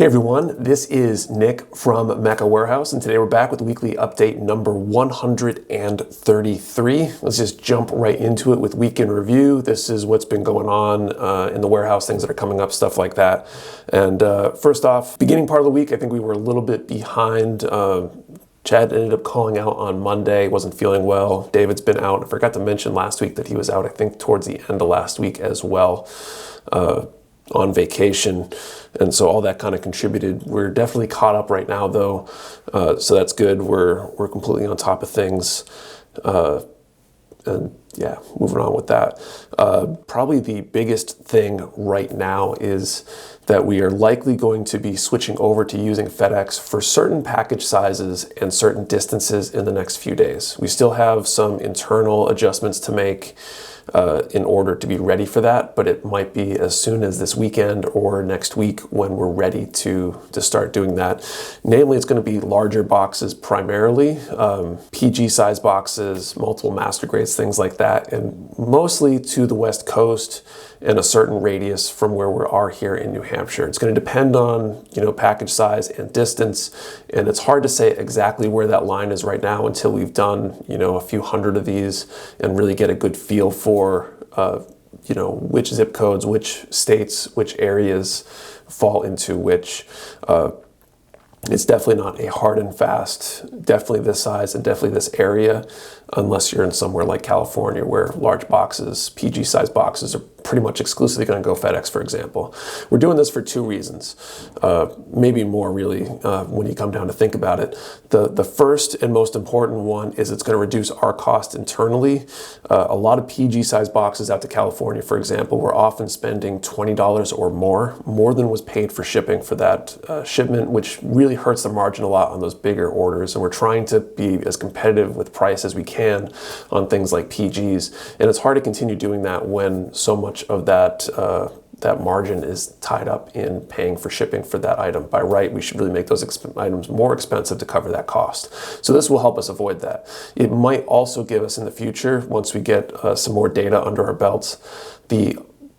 Hey everyone, this is Nick from Mecca Warehouse, and today we're back with weekly update number 133. Let's just jump right into it with weekend review. This is what's been going on in the warehouse, things that are coming up, stuff like that. And first off, beginning part of the week, I think we were a little bit behind. Chad ended up calling out on Monday, wasn't feeling well. David's been out. I forgot to mention last week that he was out, I think, towards the end of last week as well, on vacation. And so all that kind of contributed. We're definitely caught up right now, though, so that's good. We're completely on top of things. And yeah, moving on with that. Probably the biggest thing right now is that we are likely going to be switching over to using FedEx for certain package sizes and certain distances in the next few days. We still have some internal adjustments to make in order to be ready for that, but it might be as soon as this weekend or next week when we're ready to start doing that. Namely, it's going to be larger boxes primarily, PG size boxes, multiple master grades, things like that, and mostly to the West Coast and a certain radius from where we are here in New Hampshire. It's going to depend on, package size and distance, and it's hard to say exactly where that line is right now until we've done, a few hundred of these and really get a good feel for, which zip codes, which states, which areas fall into which. It's definitely not a hard and fast, definitely this size and definitely this area, unless you're in somewhere like California where large boxes, PG size boxes, are pretty much exclusively going to go FedEx, for example. We're doing this for two reasons, maybe more really, when you come down to think about it. The first and most important one is it's going to reduce our cost internally. A lot of PG size boxes out to California, for example, we're often spending $20 or more than was paid for shipping for that shipment, which really hurts the margin a lot on those bigger orders. And we're trying to be as competitive with price as we can on things like PGs. And it's hard to continue doing that when so much of that margin is tied up in paying for shipping for that item. By right, we should really make those items more expensive to cover that cost. So this will help us avoid that. It might also give us in the future, once we get some more data under our belts, the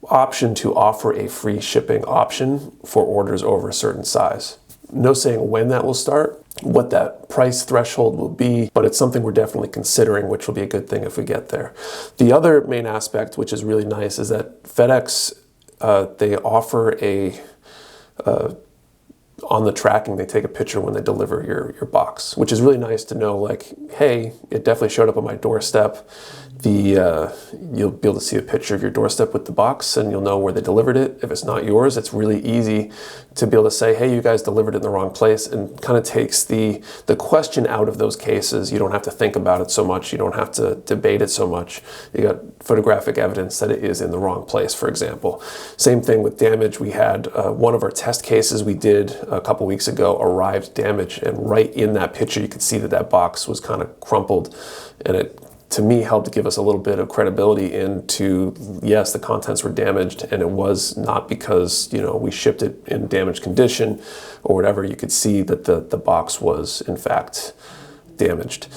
option to offer a free shipping option for orders over a certain size. No saying when that will start, what that price threshold will be, but it's something we're definitely considering, which will be a good thing if we get there. The other main aspect, which is really nice, is that FedEx, they offer on the tracking, they take a picture when they deliver your box, which is really nice to know, like, hey, it definitely showed up on my doorstep. You'll be able to see a picture of your doorstep with the box, and you'll know where they delivered it. If it's not yours, it's really easy to be able to say, hey, you guys delivered it in the wrong place, and kind of takes the question out of those cases. You don't have to think about it so much. You don't have to debate it so much. You got photographic evidence that it is in the wrong place, for example. Same thing with damage. We had one of our test cases we did a couple weeks ago arrived damaged, and right in that picture you could see that box was kind of crumpled, and it, to me, helped give us a little bit of credibility into, yes, the contents were damaged, and it was not because, we shipped it in damaged condition or whatever. You could see that the box was, in fact, damaged.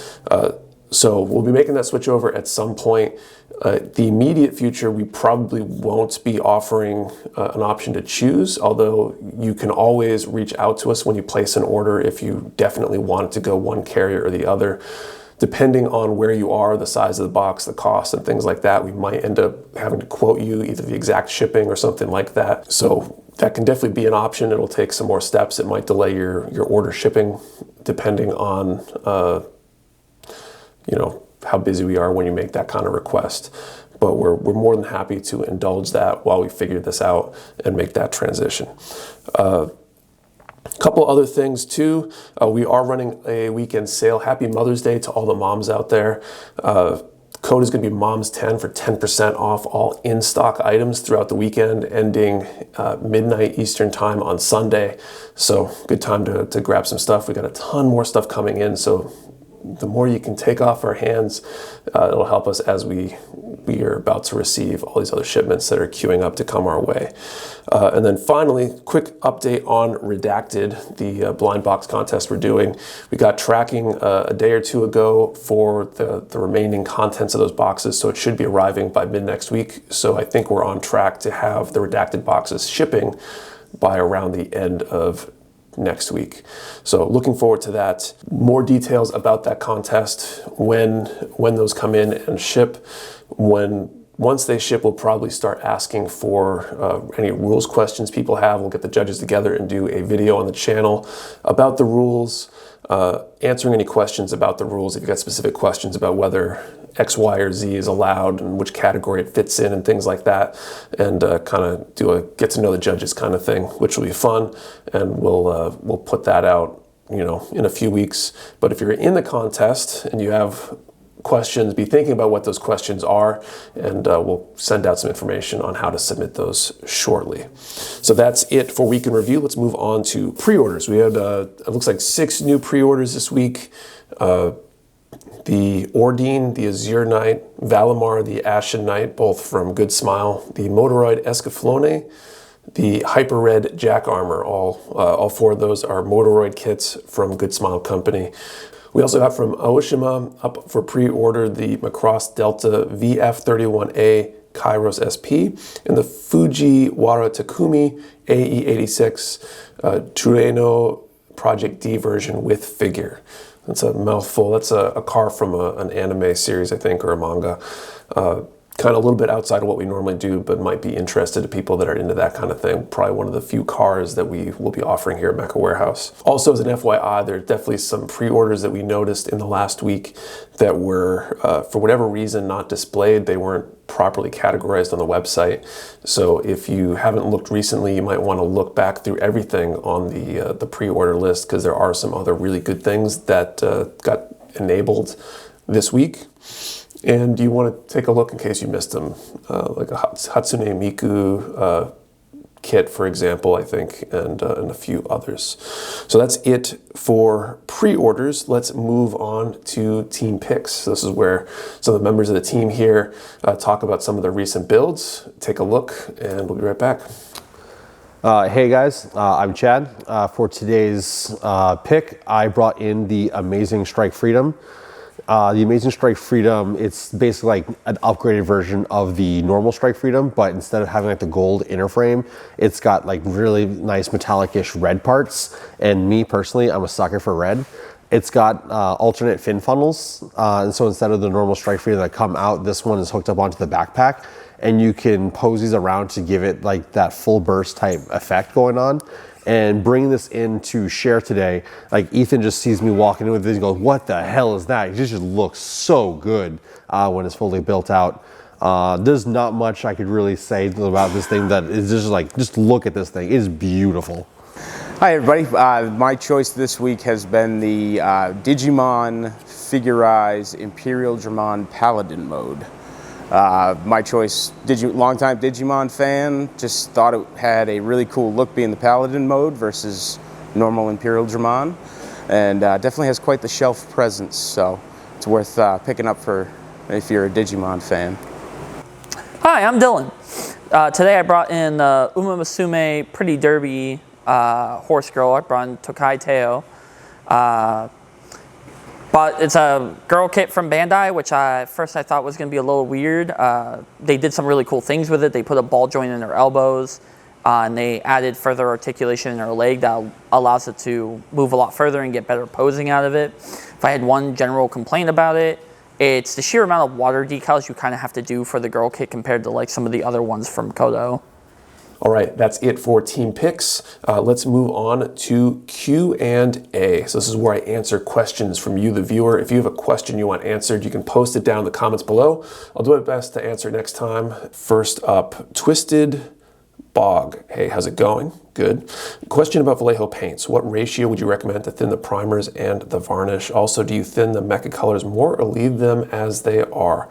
So we'll be making that switch over at some point. The immediate future, we probably won't be offering an option to choose, although you can always reach out to us when you place an order if you definitely want to go one carrier or the other. Depending on where you are, the size of the box, the cost, and things like that, we might end up having to quote you either the exact shipping or something like that. So that can definitely be an option. It'll take some more steps. It might delay your order shipping, depending on how busy we are when you make that kind of request. But we're more than happy to indulge that while we figure this out and make that transition. Couple other things too. We are running a weekend sale. Happy Mother's Day to all the moms out there. Code is going to be MOMS10 for 10% off all in-stock items throughout the weekend, ending midnight Eastern time on Sunday. So good time to grab some stuff. We got a ton more stuff coming in, so the more you can take off our hands, it'll help us as we are about to receive all these other shipments that are queuing up to come our way. And then finally, quick update on Redacted, the blind box contest we're doing. We got tracking a day or two ago for the remaining contents of those boxes, so it should be arriving by mid next week. So I think we're on track to have the Redacted boxes shipping by around the end of next week. So looking forward to that. More details about that contest, when those come in and ship. Once they ship, we'll probably start asking for any rules questions people have. We'll get the judges together and do a video on the channel about the rules, answering any questions about the rules. If you've got specific questions about whether X, Y, or Z is allowed and which category it fits in and things like that, and kind of do a get to know the judges kind of thing, which will be fun. And we'll put that out, in a few weeks. But if you're in the contest and you have questions, be thinking about what those questions are, and we'll send out some information on how to submit those shortly. So that's it for Week in Review. Let's move on to pre-orders. We had, it looks like 6 new pre-orders this week. The Ordine, the Azure Knight, Valimar, the Ashen Knight, both from Good Smile, the Motoroid Escaflowne, the Hyper Red Jack Armor, all 4 of those are Motoroid kits from Good Smile Company. We also have from Aoshima up for pre-order the Macross Delta VF31A Kairos SP and the Fujiwara Takumi AE86 Tureno Project D version with figure. That's a mouthful. That's a car from an anime series, I think, or a manga. Kind of a little bit outside of what we normally do, but might be interested to people that are into that kind of thing. Probably one of the few cars that we will be offering here at Mecha Warehouse. Also, as an FYI, there's definitely some pre-orders that we noticed in the last week that were, for whatever reason, not displayed. They weren't properly categorized on the website. So if you haven't looked recently, you might want to look back through everything on the pre-order list, because there are some other really good things that got enabled this week. And you want to take a look in case you missed them, like a Hatsune Miku kit, for example, I think, and a few others. So that's it for pre-orders. Let's move on to team picks. This is where some of the members of the team here talk about some of the recent builds. Take a look, and we'll be right back. Hey guys, I'm Chad. For today's pick, I brought in the Amazing Strike Freedom. The Amazing Strike Freedom, it's basically like an upgraded version of the normal Strike Freedom, but instead of having like the gold inner frame, it's got like really nice metallic-ish red parts. And me personally, I'm a sucker for red. It's got alternate fin funnels, and so instead of the normal Strike Freedom that come out, this one is hooked up onto the backpack, and you can pose these around to give it like that full burst type effect going on. And bringing this in to share today, like Ethan just sees me walking in with this and goes, "What the hell is that?" It just looks so good when it's fully built out. There's not much I could really say about this thing that is just like, just look at this thing. It is beautiful. Hi everybody, my choice this week has been the Digimon Figurize Imperial Dramon Paladin mode. My choice, longtime Digimon fan, just thought it had a really cool look being the Paladin mode versus normal Imperial Dramon, and definitely has quite the shelf presence, so it's worth picking up for if you're a Digimon fan. Hi, I'm Dylan. Today I brought in Uma Musume Pretty Derby horse girl. I brought in Tokai Teo. But it's a girl kit from Bandai, which first I thought was going to be a little weird. They did some really cool things with it. They put a ball joint in her elbows, and they added further articulation in her leg that allows it to move a lot further and get better posing out of it. If I had one general complaint about it, it's the sheer amount of water decals you kind of have to do for the girl kit compared to like some of the other ones from Kodo. All right, that's it for team picks. Let's move on to Q&A. So this is where I answer questions from you, the viewer. If you have a question you want answered, you can post it down in the comments below. I'll do my best to answer next time. First up, Twisted Bog. Hey, how's it going? Good. Question about Vallejo paints. What ratio would you recommend to thin the primers and the varnish? Also, do you thin the mecha colors more or leave them as they are?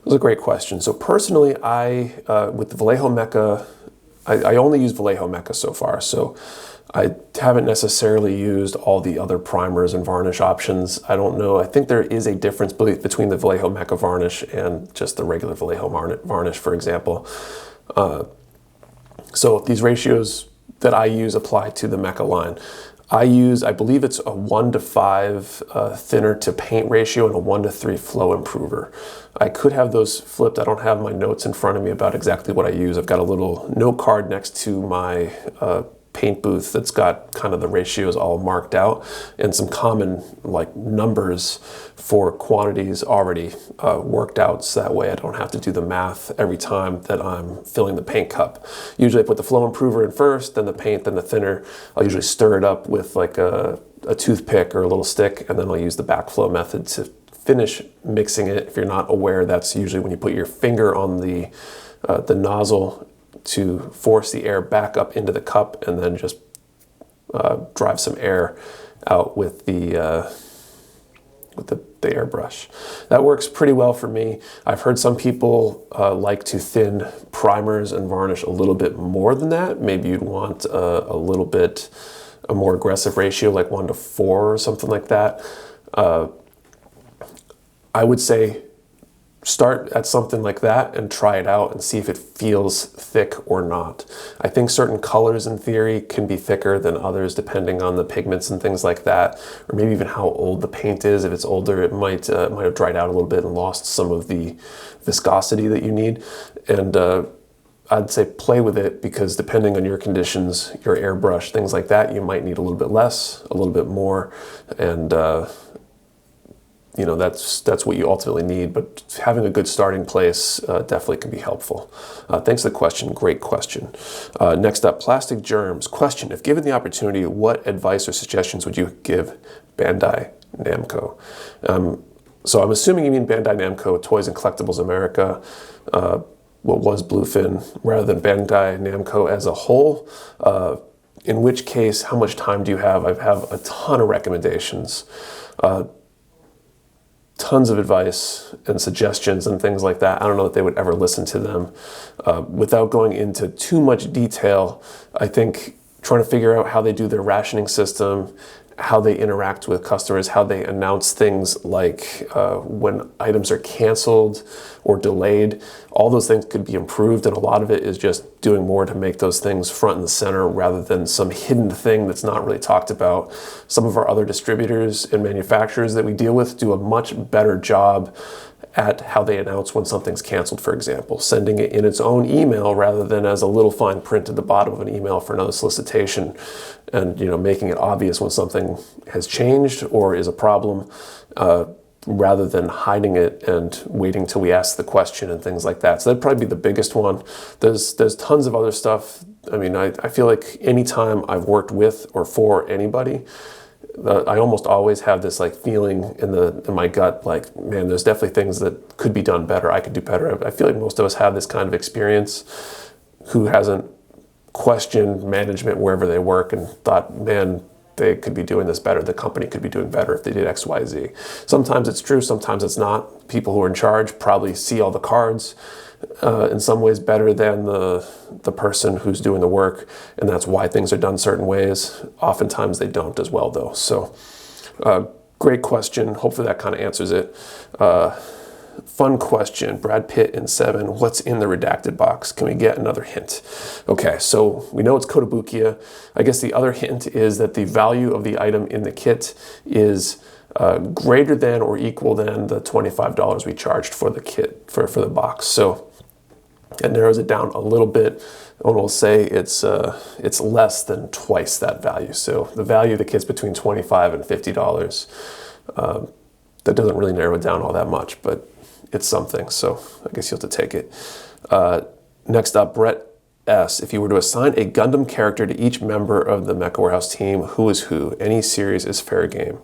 Those are great questions. So personally, with the Vallejo mecha, I only use Vallejo Mecha so far, so I haven't necessarily used all the other primers and varnish options. I don't know. I think there is a difference between the Vallejo Mecha varnish and just the regular Vallejo varnish, for example. So these ratios that I use apply to the Mecha line. I believe it's a 1:5 thinner to paint ratio and a 1:3 flow improver. I could have those flipped. I don't have my notes in front of me about exactly what I use. I've got a little note card next to my paint booth that's got kind of the ratios all marked out and some common like numbers for quantities already worked out, so that way I don't have to do the math every time that I'm filling the paint cup. Usually I put the flow improver in first, then the paint, then the thinner. I'll usually stir it up with like a toothpick or a little stick, and then I'll use the backflow method to finish mixing it. If you're not aware, that's usually when you put your finger on the nozzle to force the air back up into the cup, and then just drive some air out with the airbrush. That works pretty well for me. I've heard some people like to thin primers and varnish a little bit more than that. Maybe you'd want a little bit a more aggressive ratio, like 1:4 or something like that. I would say start at something like that and try it out and see if it feels thick or not. I think certain colors in theory can be thicker than others depending on the pigments and things like that, or maybe even how old the paint is. If it's older, it might have dried out a little bit and lost some of the viscosity that you need. And I'd say play with it, because depending on your conditions, your airbrush, things like that, you might need a little bit less, a little bit more, and you know, that's what you ultimately need, but having a good starting place definitely can be helpful. Thanks for the question. Great question. Next up, plastic germs. Question: if given the opportunity, what advice or suggestions would you give Bandai Namco? So I'm assuming you mean Bandai Namco Toys and Collectibles America, what was Bluefin, rather than Bandai Namco as a whole. In which case, how much time do you have? I have a ton of recommendations. Tons of advice and suggestions and things like that. I don't know that they would ever listen to them. Without going into too much detail, I think trying to figure out how they do their rationing system, how they interact with customers, how they announce things like when items are canceled or delayed, all those things could be improved, and a lot of it is just doing more to make those things front and center rather than some hidden thing that's not really talked about. Some of our other distributors and manufacturers that we deal with do a much better job at how they announce when something's canceled, for example, sending it in its own email rather than as a little fine print at the bottom of an email for another solicitation, and making it obvious when something has changed or is a problem, rather than hiding it and waiting till we ask the question and things like that. So that'd probably be the biggest one. There's tons of other stuff. I mean, I feel like anytime I've worked with or for anybody, I almost always have this like feeling in my gut, like, man, there's definitely things that could be done better. I could do better. I feel like most of us have this kind of experience. Who hasn't questioned management wherever they work and thought, man, they could be doing this better. The company could be doing better if they did X, Y, Z. Sometimes it's true, sometimes it's not. People who are in charge probably see all the cards in some ways better than the person who's doing the work, and that's why things are done certain ways. Oftentimes they don't as well, though. So great question. Hopefully that kind of answers it. Fun question. Brad Pitt in 7. What's in the redacted box? Can we get another hint? Okay, so we know it's Kotobukiya. I guess the other hint is that the value of the item in the kit is greater than or equal than the $25 we charged for the kit, for the box. So it narrows it down a little bit, and we'll say it's less than twice that value. So the value of the kit's between $25 and $50. That doesn't really narrow it down all that much, but it's something. So I guess you'll have to take it. Next up, Brett S. If you were to assign a Gundam character to each member of the Mecha Warehouse team, who is who? Any series is fair game.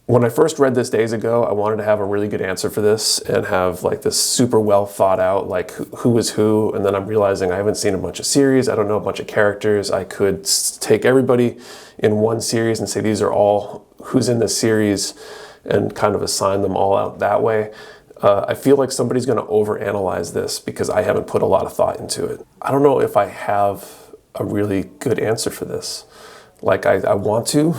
When I first read this days ago, I wanted to have a really good answer for this and have like this super well thought out, like who is who, and then I'm realizing I haven't seen a bunch of series, I don't know a bunch of characters. I could take everybody in one series and say these are all who's in this series and kind of assign them all out that way. I feel like somebody's going to overanalyze this because I haven't put a lot of thought into it. I don't know if I have a really good answer for this. Like I want to,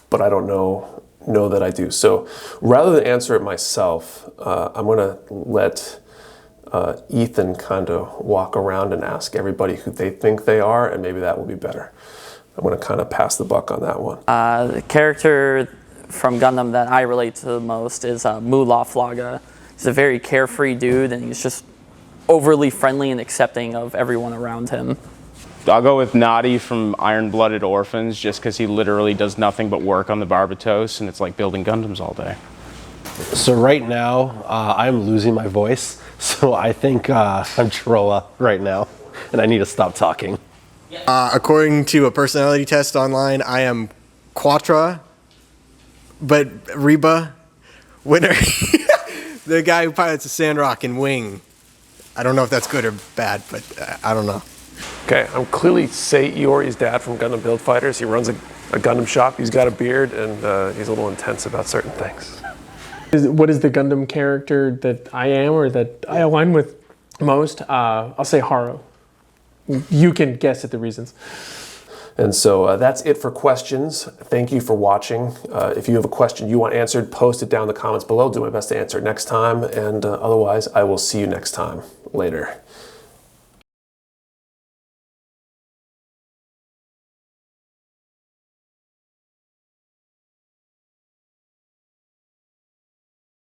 but I don't know that I do. So rather than answer it myself, I'm going to let Ethan kind of walk around and ask everybody who they think they are, and maybe that will be better. I'm going to kind of pass the buck on that one. The character from Gundam that I relate to the most is Mullah Flaga. He's a very carefree dude, and he's just overly friendly and accepting of everyone around him. I'll go with Noddy from Iron Blooded Orphans, just because he literally does nothing but work on the Barbatos, and it's like building Gundams all day. So right now, I'm losing my voice, so I think I'm Chirola right now, and I need to stop talking. According to a personality test online, I am Quatra, but Reba, winner. The guy who pilots the Sandrock and Wing. I don't know if that's good or bad, but I don't know. Okay, I'm clearly Sei Iori's dad from Gundam Build Fighters. He runs a Gundam shop. He's got a beard, and he's a little intense about certain things. What is the Gundam character that I am or that I align with most? I'll say Haro. You can guess at the reasons. And so that's it for questions. Thank you for watching. If you have a question you want answered, post it down in the comments below. Do my best to answer it next time. And otherwise, I will see you next time. Later.